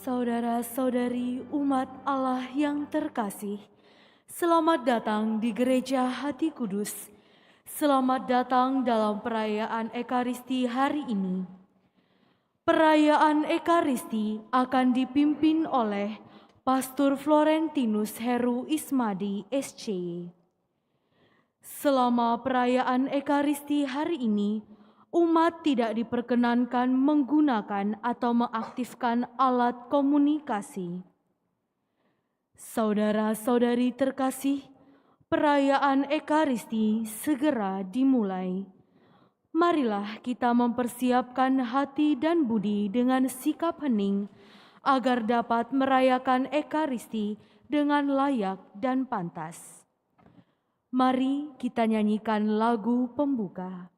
Saudara-saudari umat Allah yang terkasih, selamat datang di Gereja Hati Kudus. Selamat datang dalam perayaan Ekaristi hari ini. Perayaan Ekaristi akan dipimpin oleh Pastor Florentinus Heru Ismadi, SC. Selama perayaan Ekaristi hari ini, umat tidak diperkenankan menggunakan atau mengaktifkan alat komunikasi. Saudara-saudari terkasih, perayaan Ekaristi segera dimulai. Marilah kita mempersiapkan hati dan budi dengan sikap hening agar dapat merayakan Ekaristi dengan layak dan pantas. Mari kita nyanyikan lagu pembuka.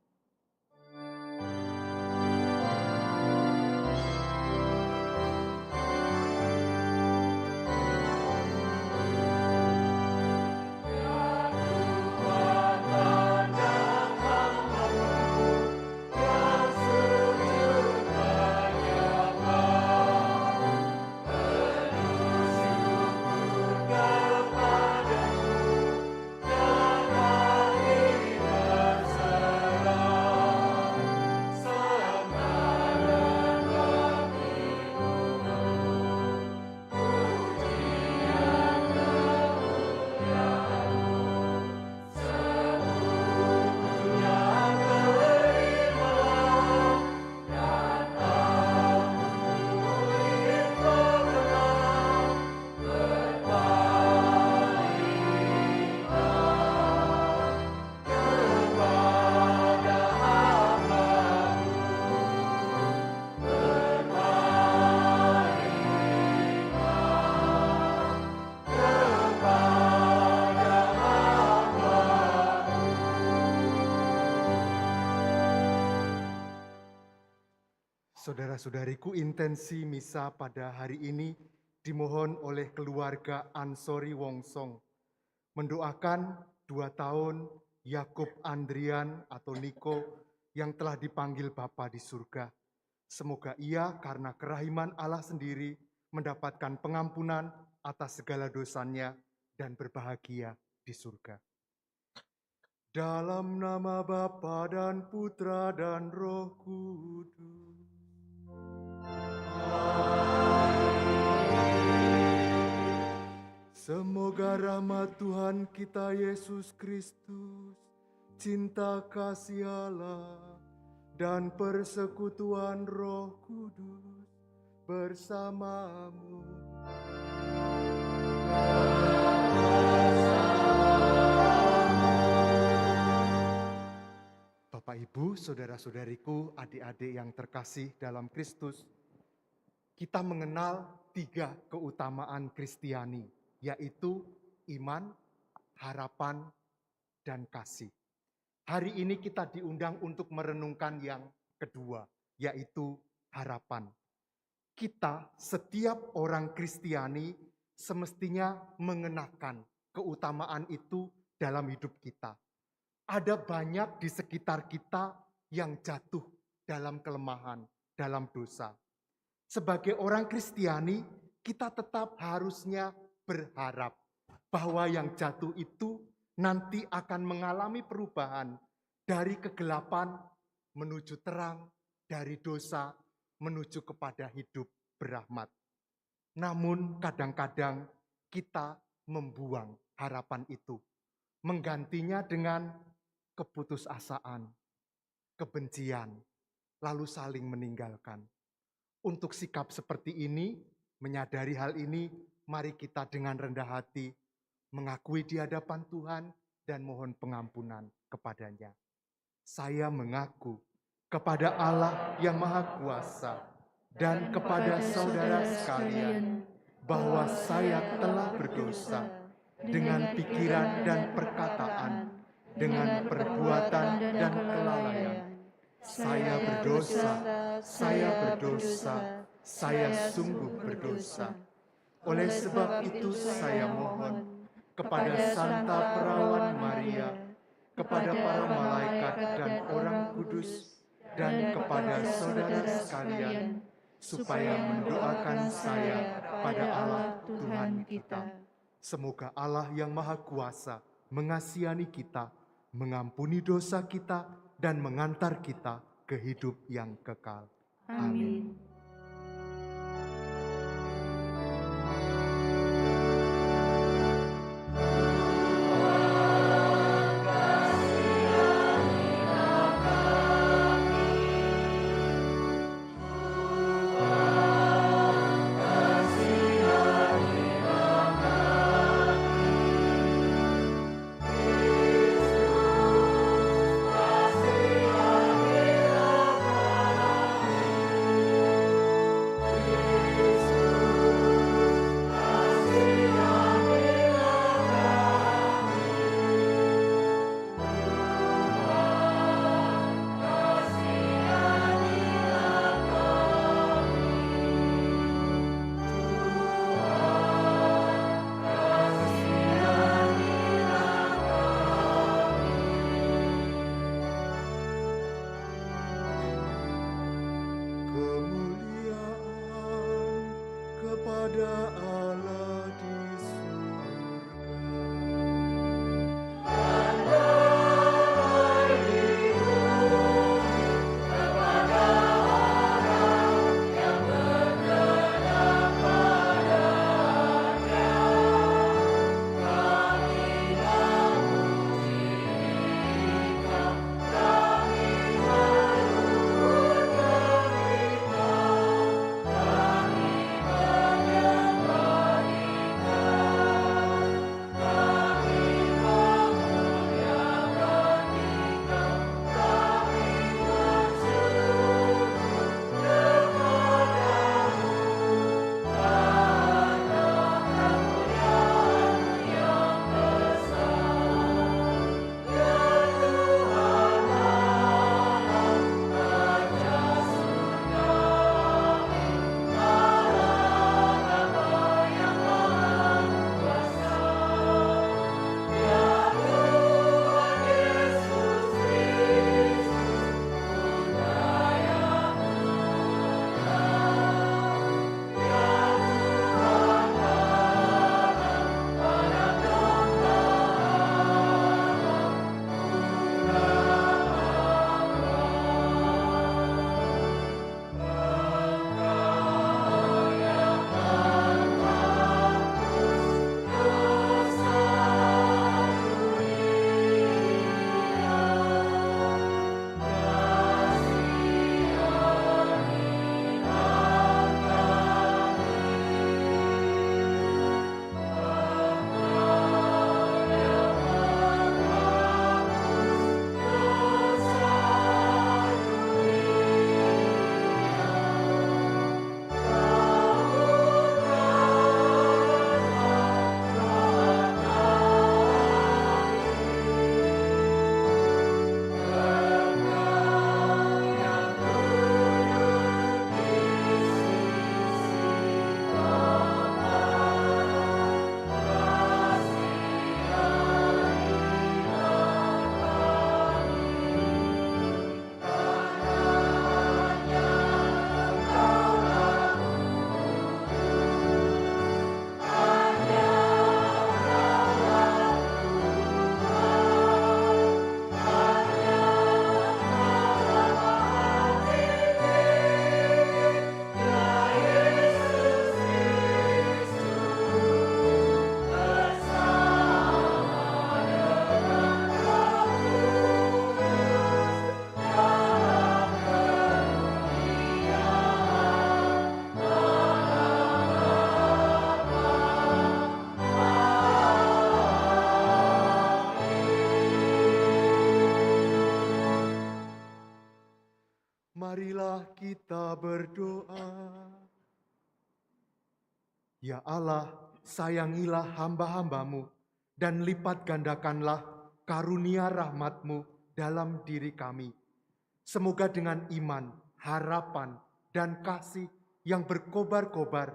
Saudara-saudariku, intensi misa pada hari ini dimohon oleh keluarga Ansori Wongsong. Mendoakan 2 tahun Yakub Andrian atau Niko yang telah dipanggil Bapa di surga. Semoga ia karena kerahiman Allah sendiri mendapatkan pengampunan atas segala dosanya dan berbahagia di surga. Dalam nama Bapa dan Putra dan Roh Kudus. Semoga rahmat Tuhan kita Yesus Kristus, cinta kasih Allah, dan persekutuan Roh Kudus bersamamu. Bapak, Ibu, saudara-saudariku, adik-adik yang terkasih dalam Kristus, kita mengenal 3 keutamaan Kristiani, yaitu iman, harapan, dan kasih. Hari ini kita diundang untuk merenungkan yang kedua, yaitu harapan. Kita, setiap orang Kristiani, semestinya mengenakan keutamaan itu dalam hidup kita. Ada banyak di sekitar kita yang jatuh dalam kelemahan, dalam dosa. Sebagai orang Kristiani, kita tetap harusnya berharap bahwa yang jatuh itu nanti akan mengalami perubahan dari kegelapan menuju terang, dari dosa menuju kepada hidup berahmat. Namun kadang-kadang kita membuang harapan itu, menggantinya dengan keputusasaan, kebencian, lalu saling meninggalkan. Untuk sikap seperti ini, menyadari hal ini, mari kita dengan rendah hati mengakui di hadapan Tuhan dan mohon pengampunan kepadanya. Saya mengaku kepada Allah yang Maha Kuasa dan kepada saudara sekalian bahwa saya telah berdosa dengan pikiran dan perkataan, dengan perbuatan dan kelalaian. Saya berdosa, saya sungguh berdosa. Oleh sebab itu saya mohon kepada Santa Perawan Maria, kepada para malaikat dan orang kudus, dan kepada saudara sekalian, supaya mendoakan saya pada Allah Tuhan kita. Semoga Allah yang Maha Kuasa mengasihani kita, mengampuni dosa kita, dan mengantar kita ke hidup yang kekal. Amin. kita berdoa. Ya Allah, sayangilah hamba-hambamu dan lipat gandakanlah karunia rahmat-Mu dalam diri kami. Semoga dengan iman, harapan, dan kasih yang berkobar-kobar,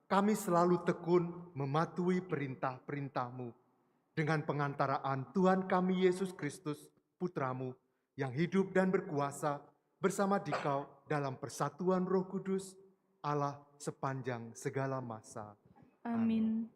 kami selalu tekun mematuhi perintah-perintah-Mu. Dengan pengantaraan Tuhan kami Yesus Kristus, Putra-Mu, yang hidup dan berkuasa bersama Dikau dalam persatuan Roh Kudus, Allah sepanjang segala masa. Amin.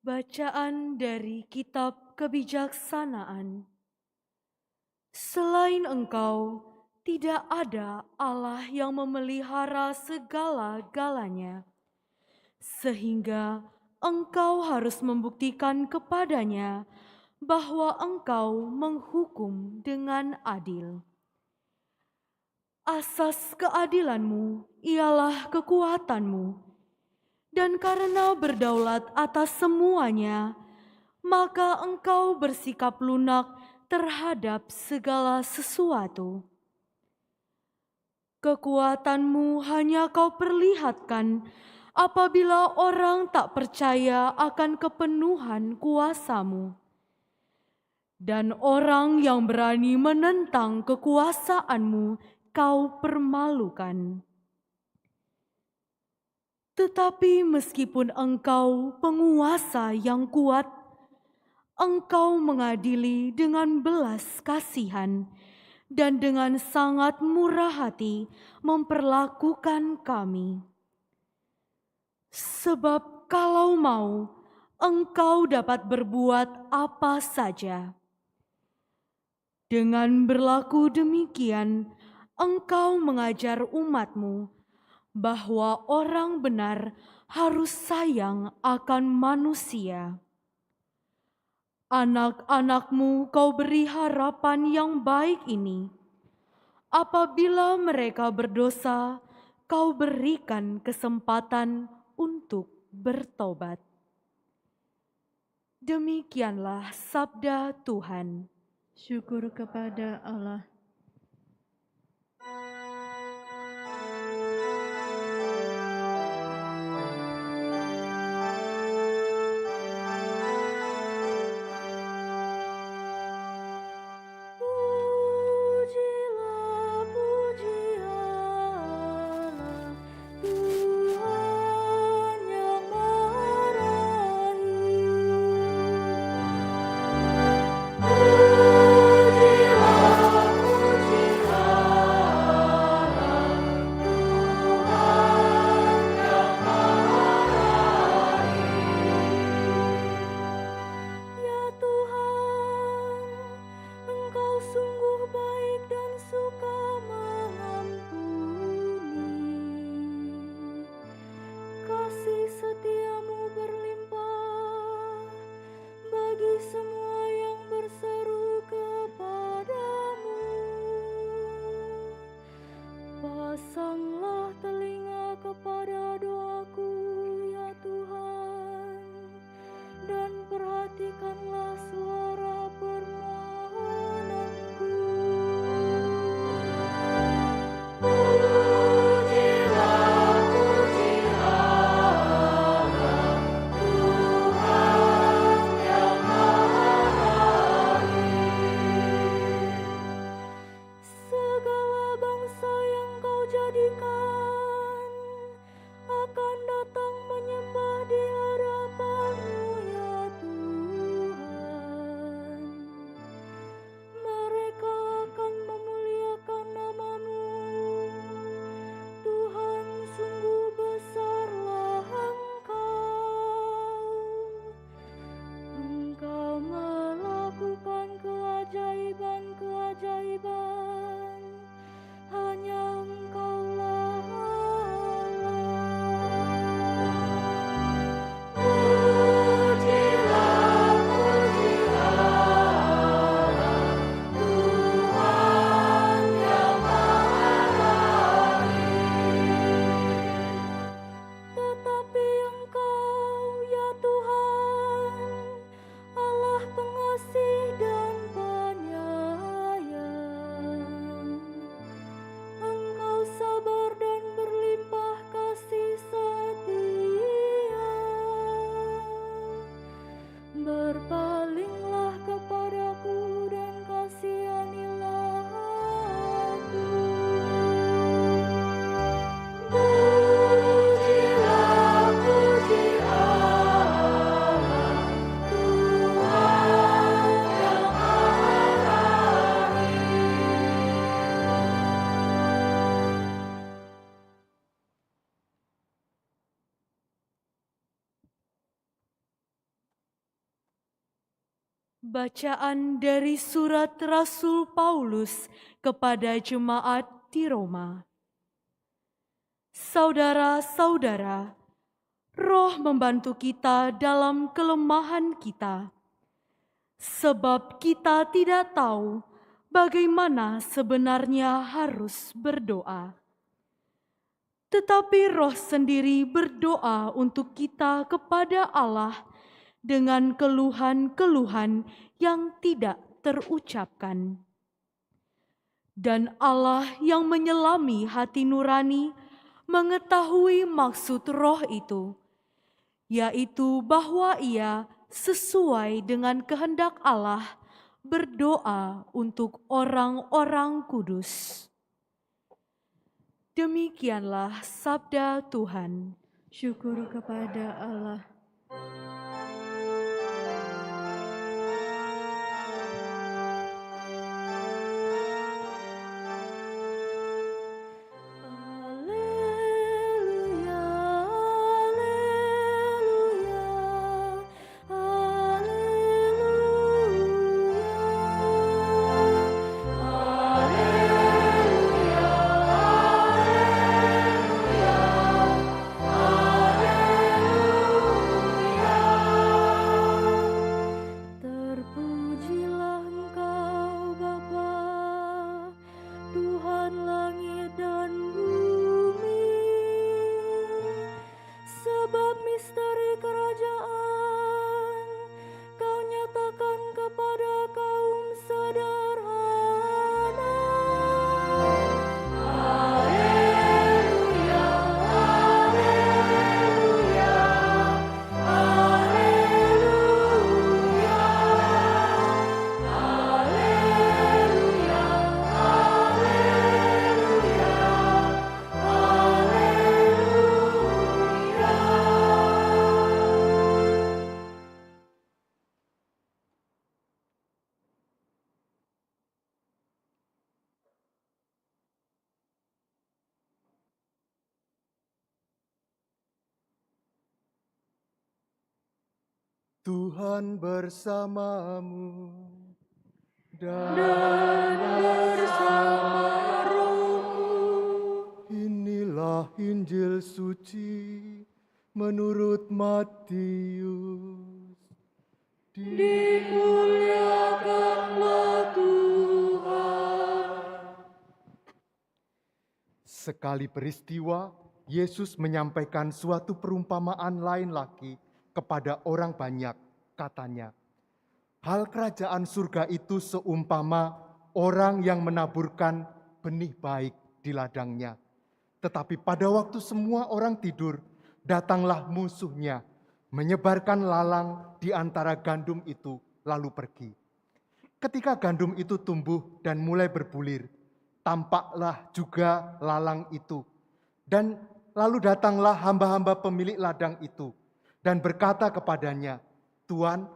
Bacaan dari Kitab Kebijaksanaan. Selain Engkau, tidak ada Allah yang memelihara segala-galanya, sehingga Engkau harus membuktikan kepadanya bahwa Engkau menghukum dengan adil. Asas keadilan-Mu ialah kekuatan-Mu, dan karena berdaulat atas semuanya, maka Engkau bersikap lunak terhadap segala sesuatu. Kekuatan-Mu hanya Kau perlihatkan apabila orang tak percaya akan kepenuhan kuasa-Mu. Dan orang yang berani menentang kekuasaan-Mu Kau permalukan. Tetapi meskipun Engkau penguasa yang kuat, Engkau mengadili dengan belas kasihan dan dengan sangat murah hati memperlakukan kami. Sebab kalau mau, Engkau dapat berbuat apa saja. Dengan berlaku demikian, Engkau mengajar umat-Mu bahwa orang benar harus sayang akan manusia. Anak-anak-Mu Kau beri harapan yang baik ini. Apabila mereka berdosa, Kau berikan kesempatan untuk bertobat. Demikianlah sabda Tuhan. Syukur kepada Allah. Pujilah, puji Allah, Tuhan yang Maha Rahim. Pujilah, Bacaan dari surat Rasul Paulus kepada jemaat di Roma. Saudara-saudara, Roh membantu kita dalam kelemahan kita, sebab kita tidak tahu bagaimana sebenarnya harus berdoa. Tetapi Roh sendiri berdoa untuk kita kepada Allah dengan keluhan-keluhan yang tidak terucapkan. Dan Allah yang menyelami hati nurani mengetahui maksud Roh itu, yaitu bahwa Ia sesuai dengan kehendak Allah berdoa untuk orang-orang kudus. Demikianlah sabda Tuhan. Syukur kepada Allah. Haleluya, terpujilah Engkau Bapa, Tuhan langit dan bumi, sebab misteri kerajaan Kau nyatakan kepada kaum sederhana. Haleluya, haleluya, haleluya, haleluya, Tuhan bersamamu dan bersama Inilah Injil suci menurut Matius. Dimuliakanlah Tuhan. Sekali peristiwa, Yesus menyampaikan suatu perumpamaan lain lagi kepada orang banyak, katanya, hal kerajaan surga itu seumpama orang yang menaburkan benih baik di ladangnya. Tetapi pada waktu semua orang tidur, datanglah musuhnya, menyebarkan lalang di antara gandum itu, lalu pergi. Ketika gandum itu tumbuh dan mulai berbulir, tampaklah juga lalang itu. Dan lalu datanglah hamba-hamba pemilik ladang itu, dan berkata kepadanya, Tuan,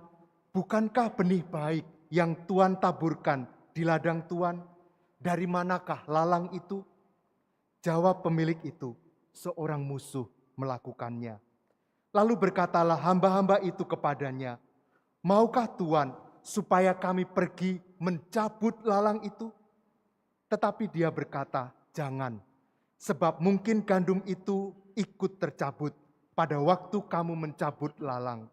bukankah benih baik yang Tuan taburkan di ladang Tuan? Dari manakah lalang itu? Jawab pemilik itu, seorang musuh melakukannya. Lalu berkatalah hamba-hamba itu kepadanya, maukah Tuan supaya kami pergi mencabut lalang itu? Tetapi dia berkata, jangan, sebab mungkin gandum itu ikut tercabut pada waktu kamu mencabut lalang.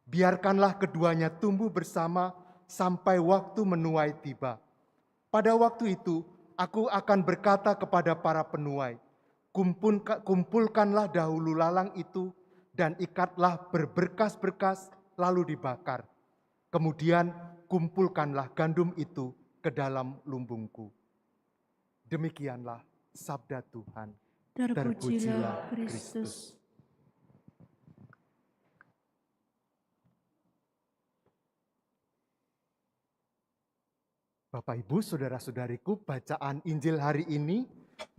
Biarkanlah keduanya tumbuh bersama sampai waktu menuai tiba. Pada waktu itu, aku akan berkata kepada para penuai, kumpulkanlah dahulu lalang itu dan ikatlah berberkas-berkas lalu dibakar. Kemudian kumpulkanlah gandum itu ke dalam lumbungku. Demikianlah sabda Tuhan. Terpujilah Kristus. Bapak, Ibu, saudara-saudariku, bacaan Injil hari ini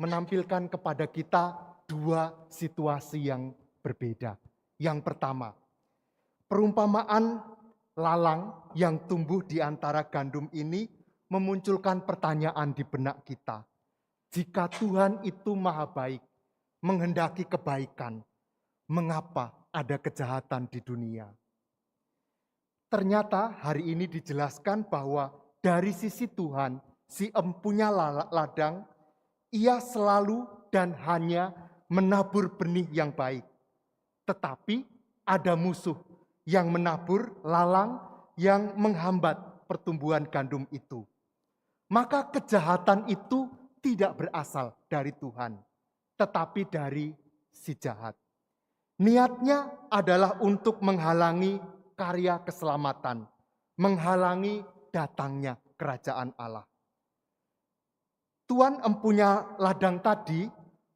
menampilkan kepada kita dua situasi yang berbeda. Yang pertama, perumpamaan lalang yang tumbuh di antara gandum ini memunculkan pertanyaan di benak kita. Jika Tuhan itu maha baik, menghendaki kebaikan, mengapa ada kejahatan di dunia? ternyata hari ini dijelaskan bahwa dari sisi Tuhan, si empunya ladang, ia selalu dan hanya menabur benih yang baik. Tetapi ada musuh yang menabur lalang yang menghambat pertumbuhan gandum itu. Maka kejahatan itu tidak berasal dari Tuhan, tetapi dari si jahat. Niatnya adalah untuk menghalangi karya keselamatan, menghalangi datangnya kerajaan Allah. Tuan empunya ladang tadi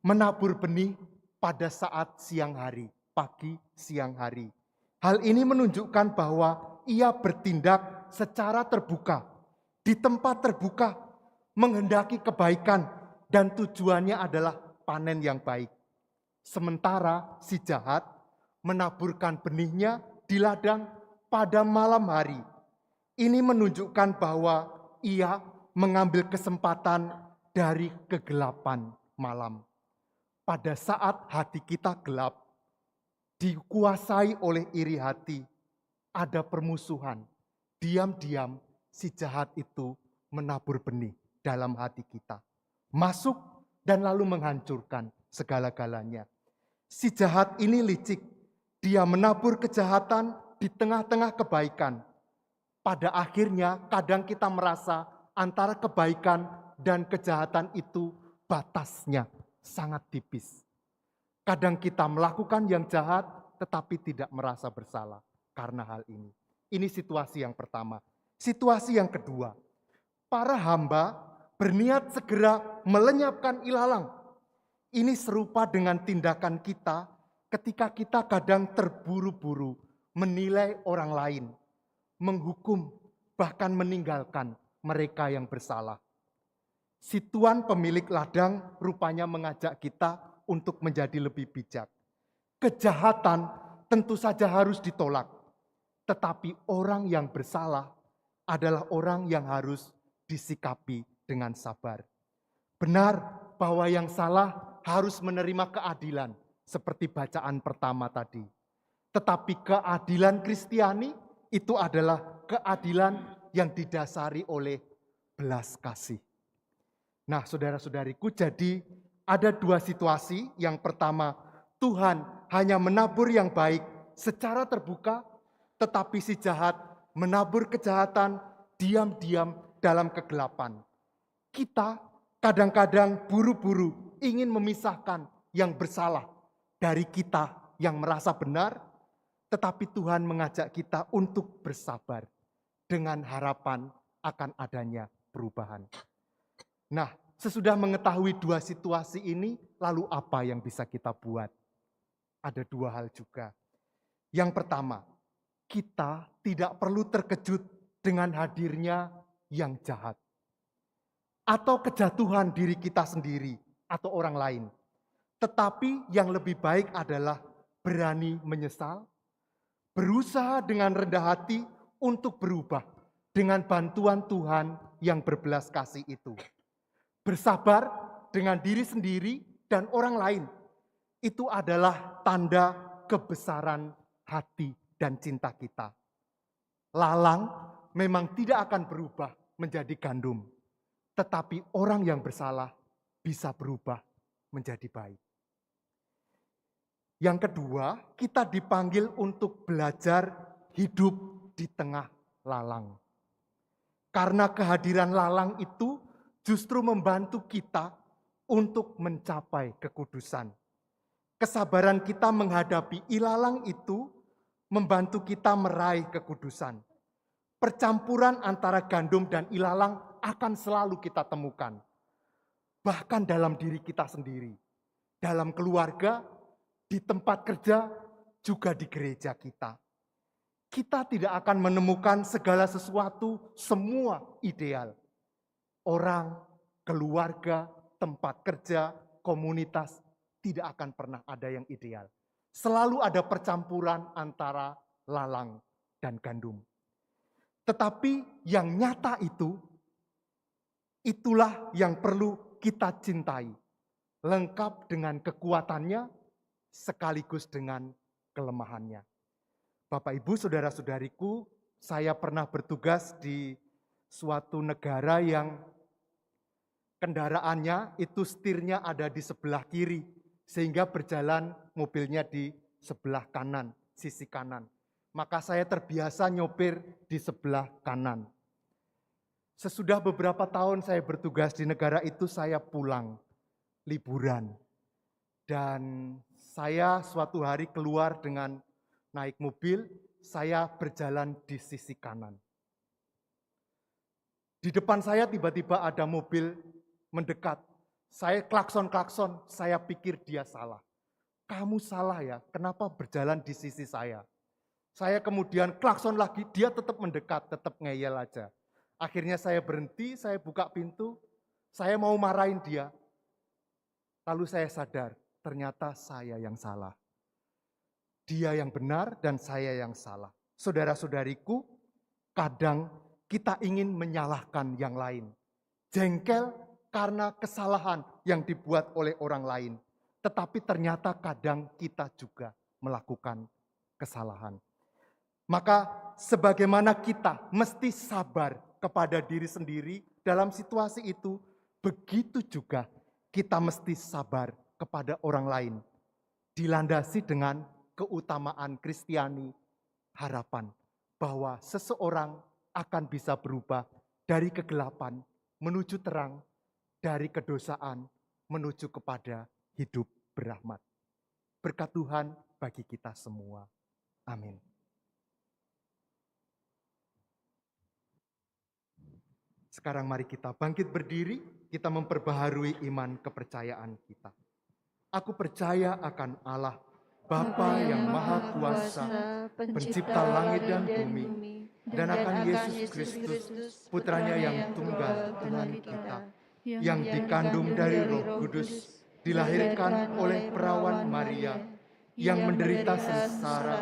menabur benih pada saat siang hari, pagi siang hari. Hal ini menunjukkan bahwa ia bertindak secara terbuka, di tempat terbuka, menghendaki kebaikan dan tujuannya adalah panen yang baik. Sementara si jahat menaburkan benihnya di ladang pada malam hari. Ini menunjukkan bahwa ia mengambil kesempatan dari kegelapan malam. Pada saat hati kita gelap, dikuasai oleh iri hati, ada permusuhan. Diam-diam si jahat itu menabur benih dalam hati kita. Masuk dan lalu menghancurkan segala-galanya. Si jahat ini licik. Dia menabur kejahatan di tengah-tengah kebaikan. Pada akhirnya kadang kita merasa antara kebaikan dan kejahatan itu batasnya sangat tipis. Kadang kita melakukan yang jahat tetapi tidak merasa bersalah karena hal ini. Ini situasi yang pertama. Situasi yang kedua, para hamba berniat segera melenyapkan ilalang. Ini serupa dengan tindakan kita ketika kita kadang terburu-buru menilai orang lain, menghukum, bahkan meninggalkan mereka yang bersalah. Si tuan pemilik ladang rupanya mengajak kita untuk menjadi lebih bijak. Kejahatan tentu saja harus ditolak, tetapi orang yang bersalah adalah orang yang harus disikapi dengan sabar. Benar bahwa yang salah harus menerima keadilan, seperti bacaan pertama tadi. Tetapi keadilan Kristiani itu adalah keadilan yang didasari oleh belas kasih. Nah, saudara-saudariku, jadi ada dua situasi. Yang pertama, Tuhan hanya menabur yang baik secara terbuka, tetapi si jahat menabur kejahatan diam-diam dalam kegelapan. Kita kadang-kadang buru-buru ingin memisahkan yang bersalah dari kita yang merasa benar, tetapi Tuhan mengajak kita untuk bersabar dengan harapan akan adanya perubahan. Nah, sesudah mengetahui dua situasi ini, lalu apa yang bisa kita buat? Ada dua hal juga. Yang pertama, kita tidak perlu terkejut dengan hadirnya yang jahat atau kejatuhan diri kita sendiri atau orang lain. Tetapi yang lebih baik adalah berani menyesal, berusaha dengan rendah hati untuk berubah dengan bantuan Tuhan yang berbelas kasih itu. Bersabar dengan diri sendiri dan orang lain, itu adalah tanda kebesaran hati dan cinta kita. Lalang memang tidak akan berubah menjadi gandum, tetapi orang yang bersalah bisa berubah menjadi baik. Yang kedua, kita dipanggil untuk belajar hidup di tengah lalang. Karena kehadiran lalang itu justru membantu kita untuk mencapai kekudusan. Kesabaran kita menghadapi ilalang itu membantu kita meraih kekudusan. Percampuran antara gandum dan ilalang akan selalu kita temukan. Bahkan dalam diri kita sendiri, dalam keluarga, di tempat kerja, juga di gereja kita. Kita tidak akan menemukan segala sesuatu, semua ideal. Orang, keluarga, tempat kerja, komunitas, tidak akan pernah ada yang ideal. Selalu ada percampuran antara lalang dan gandum. Tetapi yang nyata itu, itulah yang perlu kita cintai. Lengkap dengan kekuatannya, sekaligus dengan kelemahannya. Bapak, Ibu, saudara-saudariku, saya pernah bertugas di suatu negara yang kendaraannya itu setirnya ada di sebelah kiri, sehingga berjalan mobilnya di sebelah kanan, sisi kanan. Maka saya terbiasa nyopir di sebelah kanan. Sesudah beberapa tahun saya bertugas di negara itu, saya pulang liburan. Dan saya suatu hari keluar dengan naik mobil, saya berjalan di sisi kanan. Di depan saya tiba-tiba ada mobil mendekat. Saya klakson-klakson, saya pikir dia salah. Kamu salah ya, kenapa berjalan di sisi saya? Saya kemudian klakson lagi, dia tetap mendekat, tetap ngeyel aja. Akhirnya saya berhenti, saya buka pintu, saya mau marahin dia. Lalu saya sadar, ternyata saya yang salah. Dia yang benar dan saya yang salah. Saudara-saudariku, kadang kita ingin menyalahkan yang lain. Jengkel karena kesalahan yang dibuat oleh orang lain. Tetapi ternyata kadang kita juga melakukan kesalahan. Maka sebagaimana kita mesti sabar kepada diri sendiri dalam situasi itu, begitu juga kita mesti sabar kepada orang lain. Dilandasi dengan keutamaan Kristiani, harapan bahwa seseorang akan bisa berubah dari kegelapan menuju terang, dari kedosaan menuju kepada hidup berahmat. Berkat Tuhan bagi kita semua. Amin. Sekarang mari kita bangkit berdiri, kita memperbaharui iman kepercayaan kita. Aku percaya akan Allah, Bapa yang Maha Kuasa, Pencipta langit dan bumi, dan akan Yesus Kristus, Putranya yang tunggal Tuhan kita, yang dikandung dari Roh Kudus, dilahirkan oleh perawan Maria, yang menderita sengsara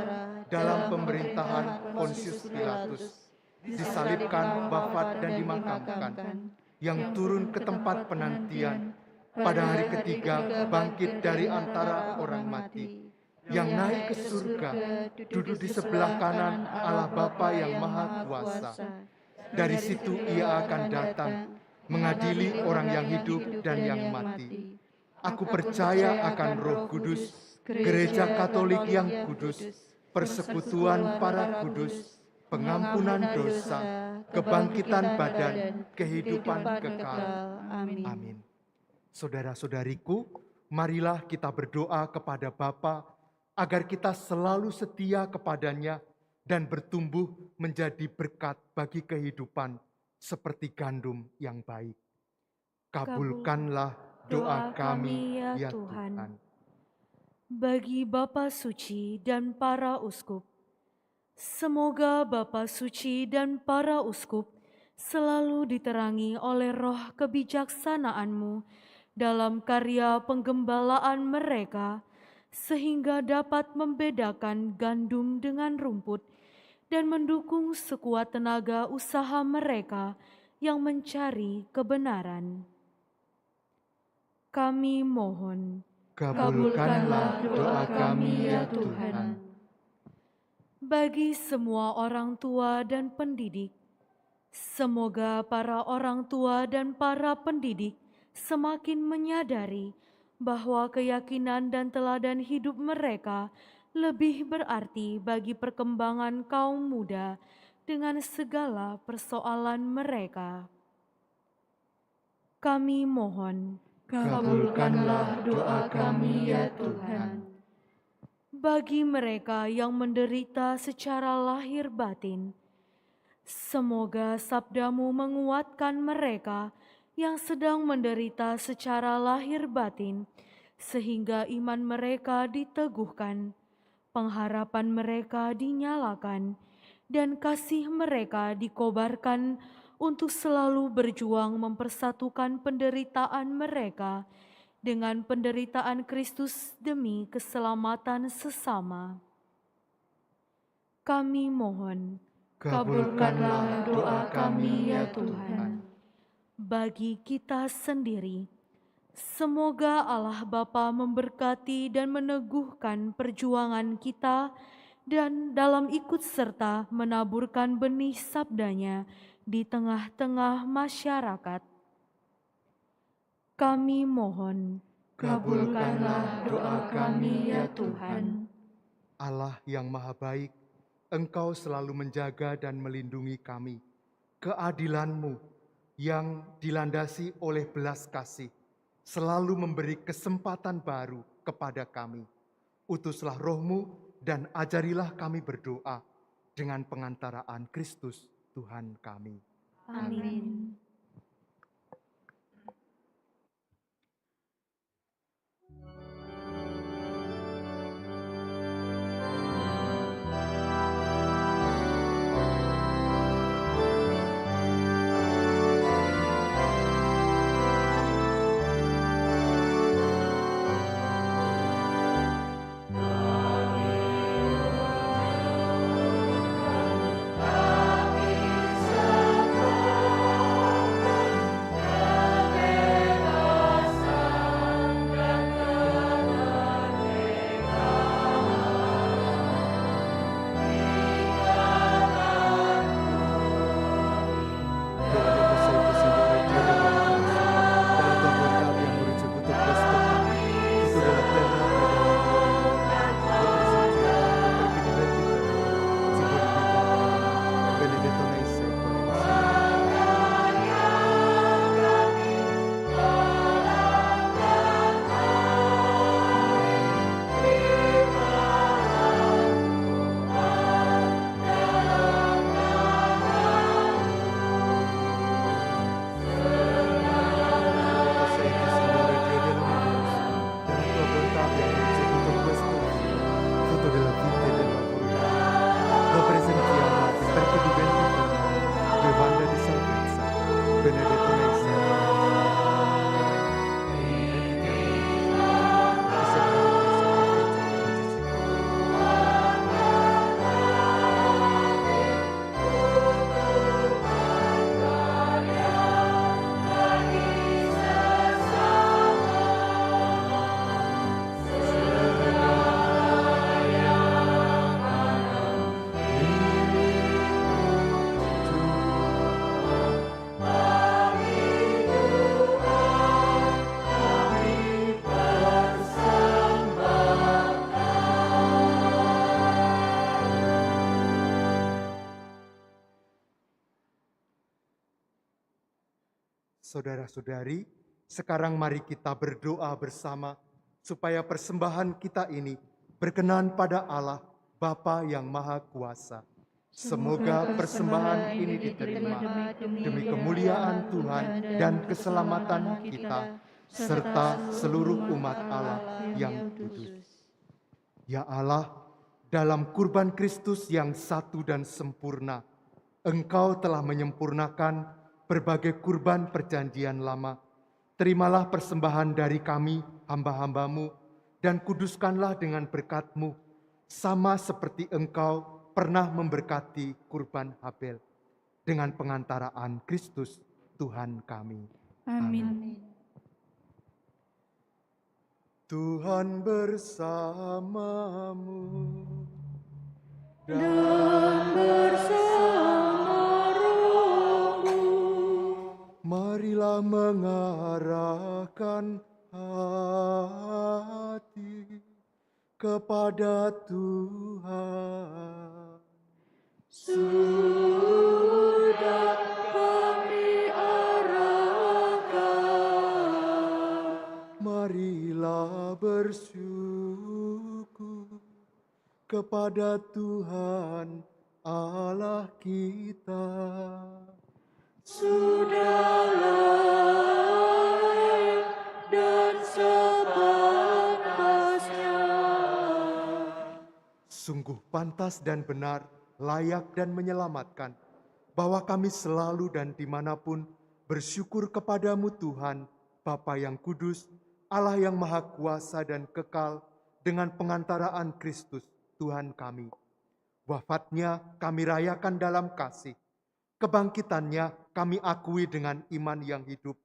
dalam pemerintahan Pontius Pilatus, disalibkan, wafat, dan dimakamkan, yang turun ke tempat penantian, pada hari ketiga bangkit dari antara orang mati, yang naik ke surga, duduk di sebelah kanan Allah Bapa yang Maha Kuasa. Dari situ ia akan datang, mengadili orang yang hidup dan yang mati. Aku percaya akan Roh Kudus, Gereja Katolik yang kudus, persekutuan para kudus, pengampunan dosa, kebangkitan badan, kehidupan kekal. Amin. Saudara-saudariku, marilah kita berdoa kepada Bapa agar kita selalu setia kepadanya dan bertumbuh menjadi berkat bagi kehidupan seperti gandum yang baik. Kabulkanlah doa kami, ya Tuhan. Bagi Bapa Suci dan para uskup, semoga Bapa Suci dan para uskup selalu diterangi oleh roh kebijaksanaan-Mu dalam karya penggembalaan mereka, sehingga dapat membedakan gandum dengan rumput dan mendukung sekuat tenaga usaha mereka yang mencari kebenaran. Kami mohon, Kabulkanlah doa kami, ya Tuhan. bagi semua orang tua dan pendidik, semoga para orang tua dan para pendidik semakin menyadari bahwa keyakinan dan teladan hidup mereka lebih berarti bagi perkembangan kaum muda dengan segala persoalan mereka. Kami mohon, Kabulkanlah doa kami, ya Tuhan. bagi mereka yang menderita secara lahir batin, semoga sabda-Mu menguatkan mereka yang sedang menderita secara lahir batin, sehingga iman mereka diteguhkan, pengharapan mereka dinyalakan, dan kasih mereka dikobarkan untuk selalu berjuang mempersatukan penderitaan mereka dengan penderitaan Kristus demi keselamatan sesama. Kami mohon, Kabulkanlah doa kami, ya Tuhan. bagi kita sendiri, semoga Allah Bapa memberkati dan meneguhkan perjuangan kita dan dalam ikut serta menaburkan benih sabdanya di tengah-tengah masyarakat. Kami mohon, Kabulkanlah doa kami ya Tuhan. Allah yang maha baik, Engkau selalu menjaga dan melindungi kami. Keadilan-Mu yang dilandasi oleh belas kasih selalu memberi kesempatan baru kepada kami. Utuslah Roh-Mu dan ajarilah kami berdoa dengan pengantaraan Kristus Tuhan kami. Amin. Saudara-saudari, sekarang mari kita berdoa bersama supaya persembahan kita ini berkenan pada Allah, Bapa yang Maha Kuasa. Semoga persembahan ini diterima demi kemuliaan Tuhan dan keselamatan kita, serta seluruh umat Allah yang kudus. Ya Allah, dalam kurban Kristus yang satu dan sempurna, Engkau telah menyempurnakan berbagai kurban perjanjian lama. Terimalah persembahan dari kami, hamba-hambamu, dan kuduskanlah dengan berkat-Mu, sama seperti Engkau pernah memberkati kurban Habel, dengan pengantaraan Kristus Tuhan kami. Amin. Tuhan bersamamu Dan bersama rohmu, marilah mengarahkan hati kepada Tuhan. sudah kami arahkan. Marilah bersyukur kepada Tuhan Allah kita. Sudah layak dan sepantasnya. Sungguh pantas dan benar, layak dan menyelamatkan, bahwa kami selalu dan dimanapun bersyukur kepadamu Tuhan, Bapa yang kudus, Allah yang maha kuasa dan kekal, dengan pengantaraan Kristus Tuhan kami. Wafatnya kami rayakan dalam kasih, kebangkitannya kami akui dengan iman yang hidup,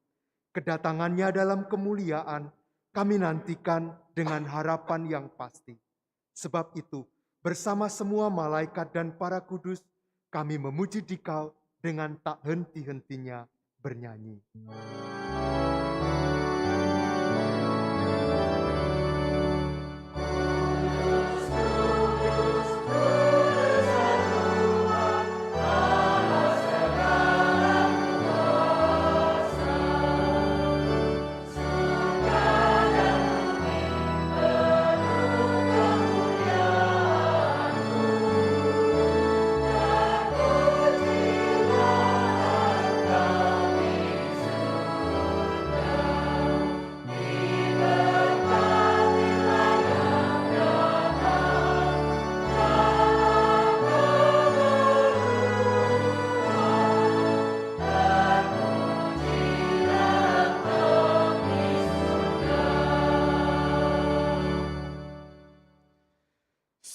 kedatangannya dalam kemuliaan kami nantikan dengan harapan yang pasti. Sebab itu, bersama semua malaikat dan para kudus, kami memuji Dikau dengan tak henti-hentinya bernyanyi.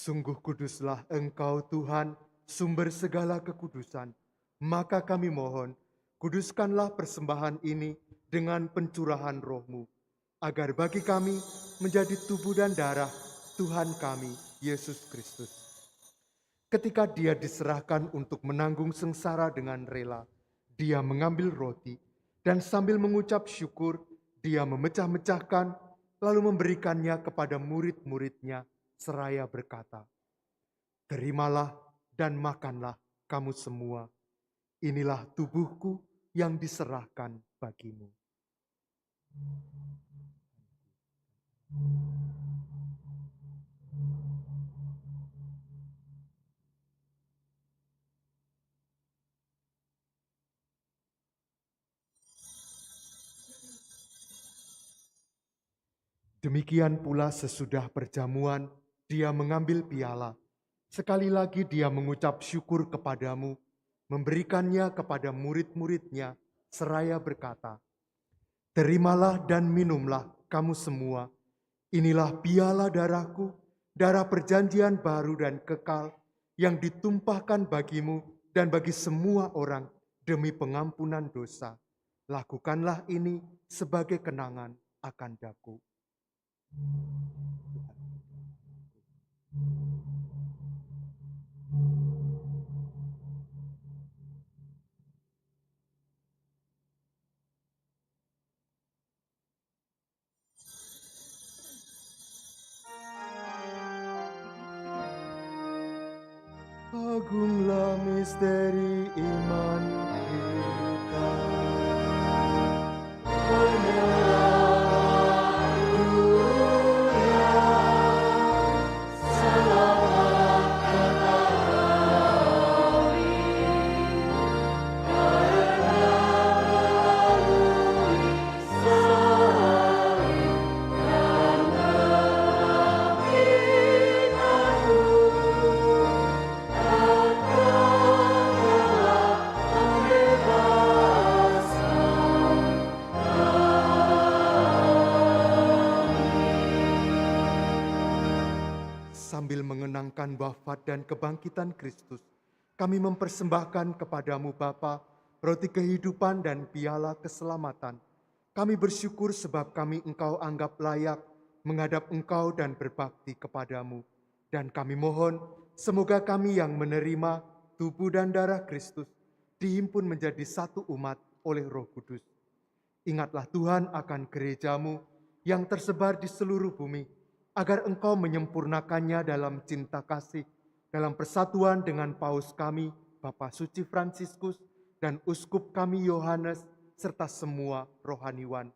Sungguh kuduslah Engkau Tuhan, sumber segala kekudusan. Maka kami mohon, kuduskanlah persembahan ini dengan pencurahan Roh-Mu, agar bagi kami menjadi tubuh dan darah Tuhan kami, Yesus Kristus. Ketika Dia diserahkan untuk menanggung sengsara dengan rela, Dia mengambil roti, dan sambil mengucap syukur, Dia memecah-mecahkan, lalu memberikannya kepada murid-murid-Nya, seraya berkata, "Terimalah dan makanlah kamu semua. Inilah tubuhku yang diserahkan bagimu." Demikian pula sesudah perjamuan, Dia mengambil piala. Sekali lagi Dia mengucap syukur kepadamu, memberikannya kepada murid-murid-Nya, seraya berkata, "Terimalah dan minumlah kamu semua. Inilah piala darahku, darah perjanjian baru dan kekal, yang ditumpahkan bagimu dan bagi semua orang demi pengampunan dosa. Lakukanlah ini sebagai kenangan akan daku." Agunglah misteri iman kita. Sambil mengenangkan wafat dan kebangkitan Kristus, kami mempersembahkan kepadamu Bapa, roti kehidupan dan piala keselamatan. Kami bersyukur sebab kami Engkau anggap layak menghadap Engkau dan berbakti kepadamu. Dan kami mohon, semoga kami yang menerima tubuh dan darah Kristus dihimpun menjadi satu umat oleh Roh Kudus. Ingatlah Tuhan akan gerejamu yang tersebar di seluruh bumi, agar Engkau menyempurnakannya dalam cinta kasih, dalam persatuan dengan Paus kami, Bapak Suci Fransiskus, dan Uskup kami Yohanes, serta semua rohaniwan.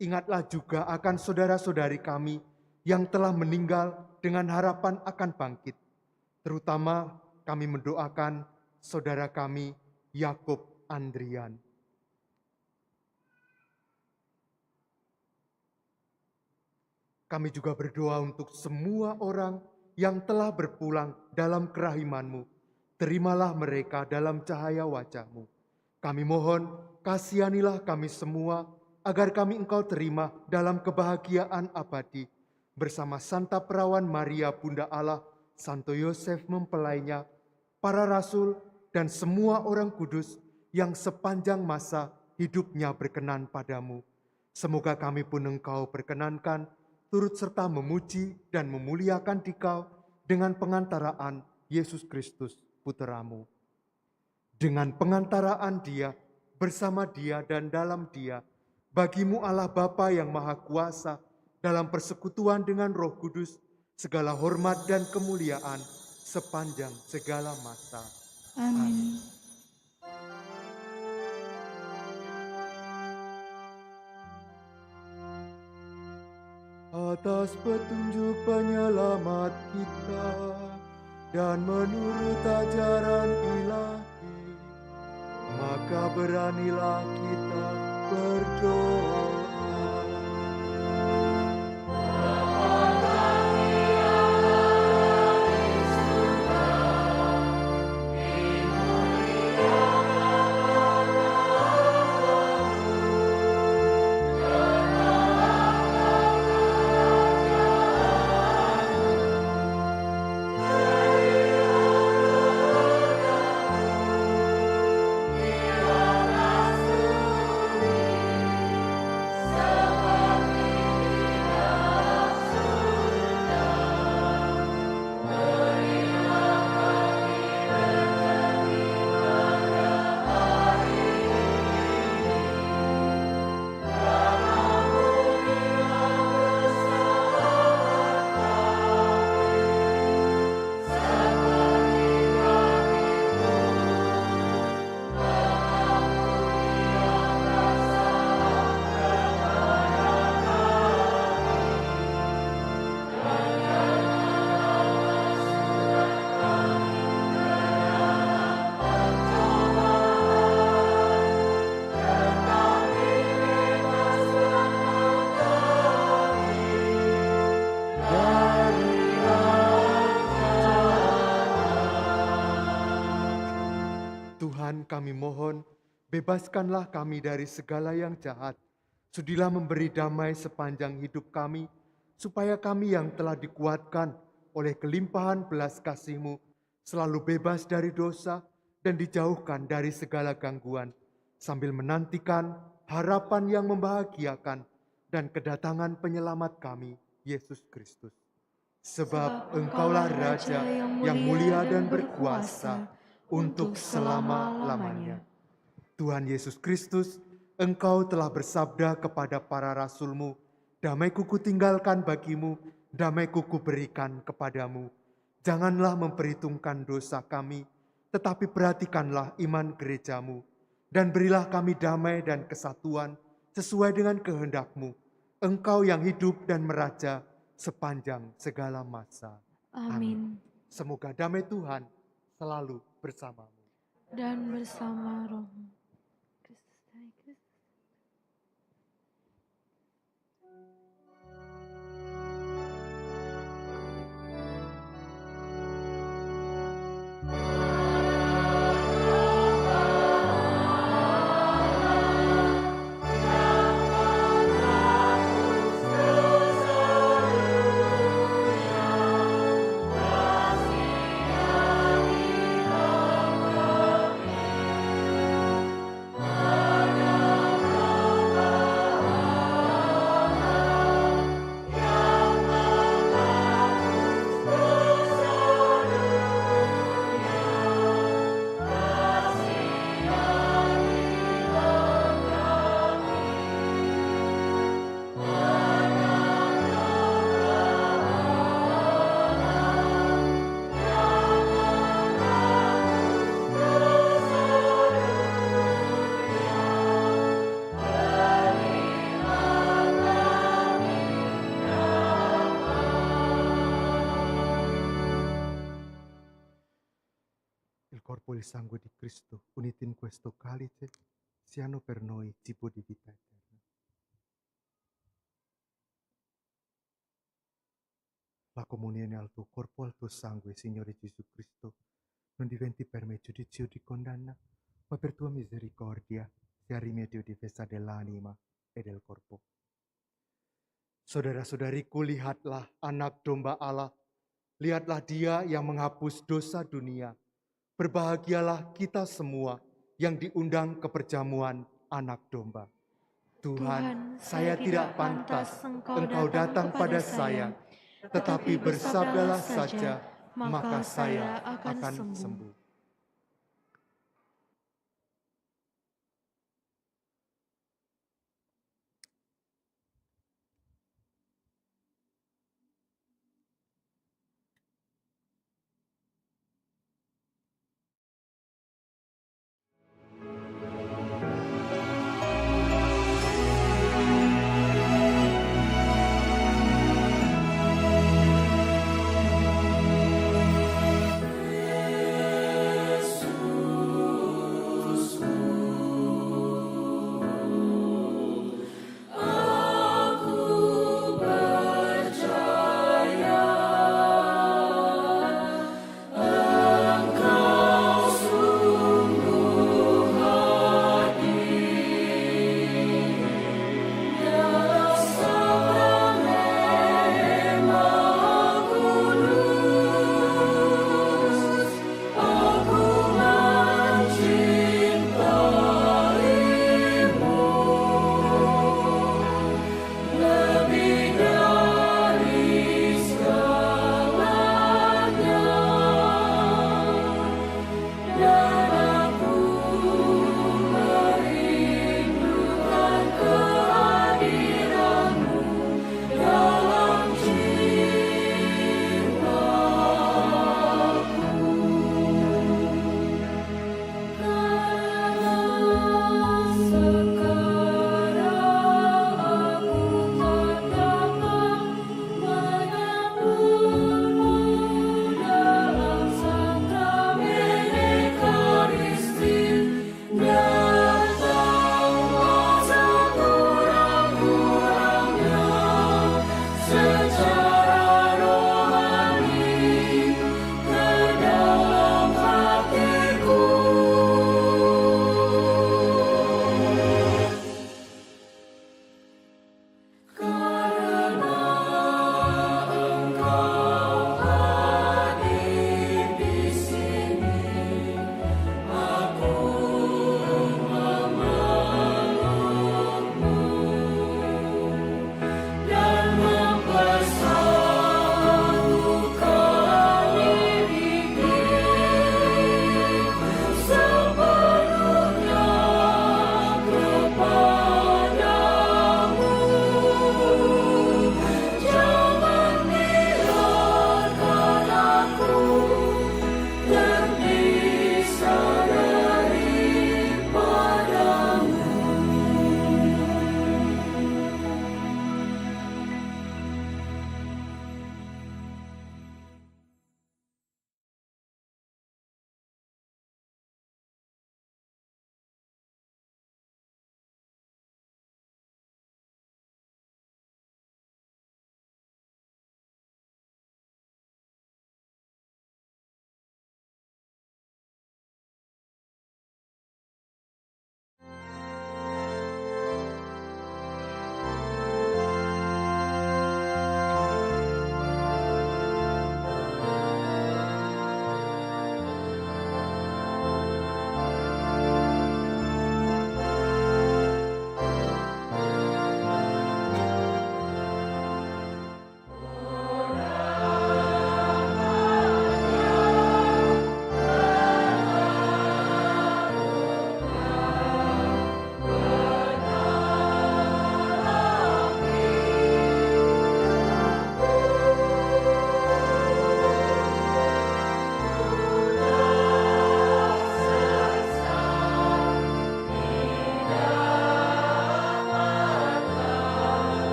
Ingatlah juga akan saudara-saudari kami yang telah meninggal dengan harapan akan bangkit. Terutama kami mendoakan saudara kami Yakub Andrian. Kami juga berdoa untuk semua orang yang telah berpulang dalam kerahiman-Mu. Terimalah mereka dalam cahaya wajah-Mu. Kami mohon, kasihanilah kami semua, agar kami Engkau terima dalam kebahagiaan abadi, bersama Santa Perawan Maria Bunda Allah, Santo Yosef mempelainya, para rasul, dan semua orang kudus yang sepanjang masa hidupnya berkenan padamu. Semoga kami pun Engkau perkenankan, turut serta memuji dan memuliakan Dikau dengan pengantaraan Yesus Kristus, Putramu. Dengan pengantaraan Dia, bersama Dia dan dalam Dia, bagimu Allah Bapa yang Maha Kuasa, dalam persekutuan dengan Roh Kudus, segala hormat dan kemuliaan sepanjang segala masa. Amin. Atas petunjuk penyelamat kita dan menurut ajaran ilahi, maka beranilah kita berdoa. Tuhan, kami mohon, bebaskanlah kami dari segala yang jahat. Sudilah memberi damai sepanjang hidup kami, supaya kami yang telah dikuatkan oleh kelimpahan belas kasih-Mu selalu bebas dari dosa dan dijauhkan dari segala gangguan, sambil menantikan harapan yang membahagiakan dan kedatangan penyelamat kami, Yesus Kristus. Sebab Engkaulah Raja yang mulia dan berkuasa untuk selama-lamanya. Tuhan Yesus Kristus, Engkau telah bersabda kepada para rasul-Mu, damai-Ku kutinggalkan bagimu, damai-Ku kuberikan kepadamu. Janganlah memperhitungkan dosa kami, tetapi perhatikanlah iman gereja-Mu, dan berilah kami damai dan kesatuan sesuai dengan kehendak-Mu. Engkau yang hidup dan meraja sepanjang segala masa. Amin. Semoga damai Tuhan selalu bersamamu. Dan bersama rohmu. Kristus dari Kristus. Il corpo e il sangue di Cristo, uniti in questo calice, siano per noi cibo di vita eterna. La comunione al tuo corpo, al tuo sangue, Signore Gesù Cristo, non diventi per me giudizio di condanna, ma per tua misericordia sia rimedio difesa dell'anima e del corpo. Saudara-saudariku, lihatlah anak domba Allah. Lihatlah Dia yang menghapus dosa dunia. Berbahagialah kita semua yang diundang ke perjamuan anak domba. Tuhan, saya tidak pantas Engkau datang pada saya, tetapi bersabdalah saja maka saya akan sembuh.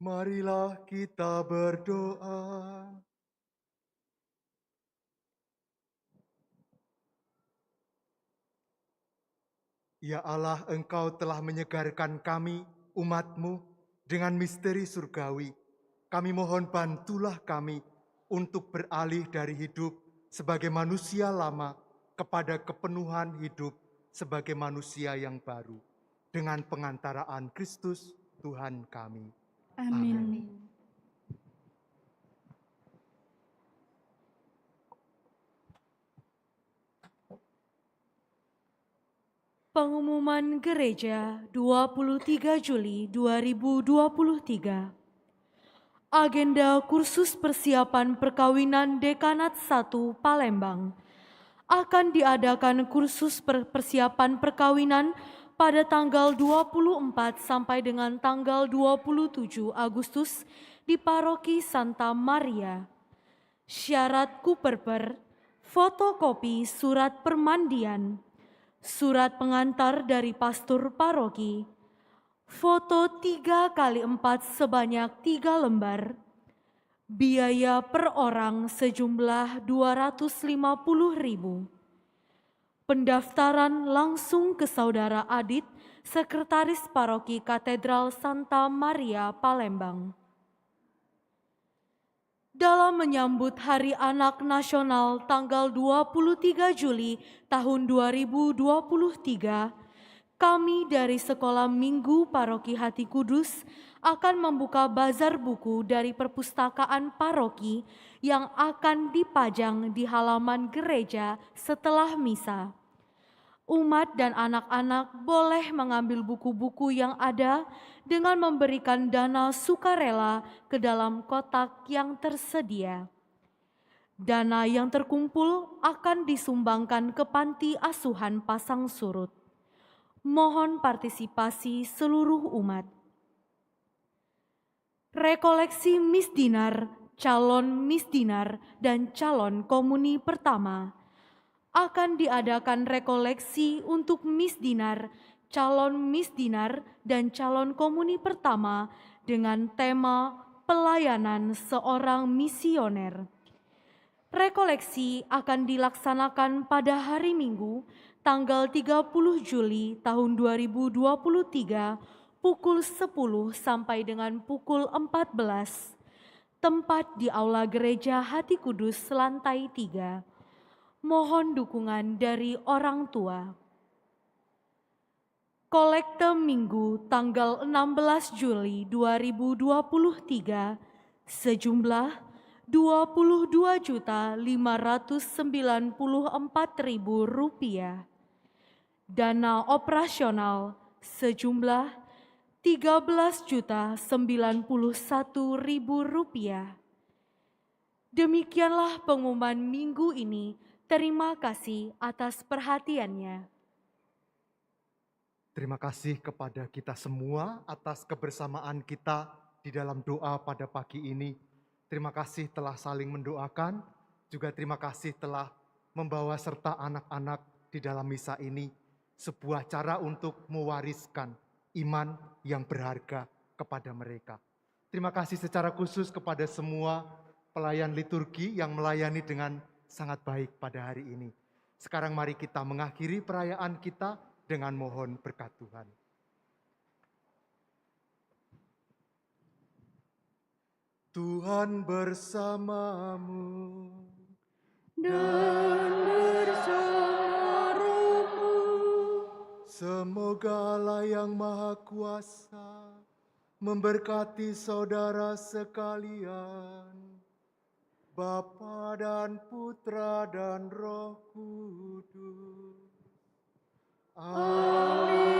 Marilah kita berdoa. Ya Allah, Engkau telah menyegarkan kami, umat-Mu, dengan misteri surgawi. Kami mohon bantulah kami untuk beralih dari hidup sebagai manusia lama kepada kepenuhan hidup sebagai manusia yang baru. Dengan pengantaraan Kristus, Tuhan kami. Amin. Pengumuman Gereja 23 Juli 2023. Agenda kursus persiapan perkawinan Dekanat 1 Palembang. Akan diadakan kursus persiapan perkawinan pada tanggal 24 sampai dengan tanggal 27 Agustus di Paroki Santa Maria. Syarat kuperper, fotokopi surat permandian, surat pengantar dari pastor paroki, foto 3x4 sebanyak 3 lembar, biaya per orang sejumlah 250.000. Pendaftaran langsung ke Saudara Adit, Sekretaris Paroki Katedral Santa Maria Palembang. Dalam menyambut Hari Anak Nasional tanggal 23 Juli tahun 2023, kami dari Sekolah Minggu Paroki Hati Kudus akan membuka bazar buku dari perpustakaan paroki yang akan dipajang di halaman gereja setelah misa. Umat dan anak-anak boleh mengambil buku-buku yang ada dengan memberikan dana sukarela ke dalam kotak yang tersedia. Dana yang terkumpul akan disumbangkan ke panti asuhan Pasang Surut. Mohon partisipasi seluruh umat. Rekoleksi misdinar, calon misdinar, dan calon komuni pertama. Akan diadakan rekoleksi untuk misdinar, calon misdinar, dan calon komuni pertama dengan tema pelayanan seorang misioner. Rekoleksi akan dilaksanakan pada hari Minggu, tanggal 30 Juli tahun 2023, pukul 10 sampai dengan pukul 14. Tempat di Aula Gereja Hati Kudus lantai 3. Mohon dukungan dari orang tua. Kolekte Minggu tanggal 16 Juli 2023 sejumlah Rp22.594.000. Dana operasional sejumlah Rp13.091.000. Demikianlah pengumuman minggu ini. Terima kasih atas perhatiannya. Terima kasih kepada kita semua atas kebersamaan kita di dalam doa pada pagi ini. Terima kasih telah saling mendoakan, juga terima kasih telah membawa serta anak-anak di dalam misa ini. Sebuah cara untuk mewariskan iman yang berharga kepada mereka. Terima kasih secara khusus kepada semua pelayan liturgi yang melayani dengan sangat baik pada hari ini. Sekarang mari kita mengakhiri perayaan kita dengan mohon berkat Tuhan. Tuhan bersamamu Dan bersama rohmu. Semoga Allah yang Maha Kuasa memberkati saudara sekalian, Bapa dan Putra dan Roh Kudus. Amin.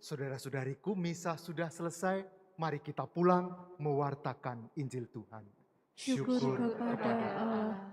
Saudara-saudariku, misa sudah selesai. Mari kita pulang mewartakan Injil Tuhan. Syukur kepada Allah.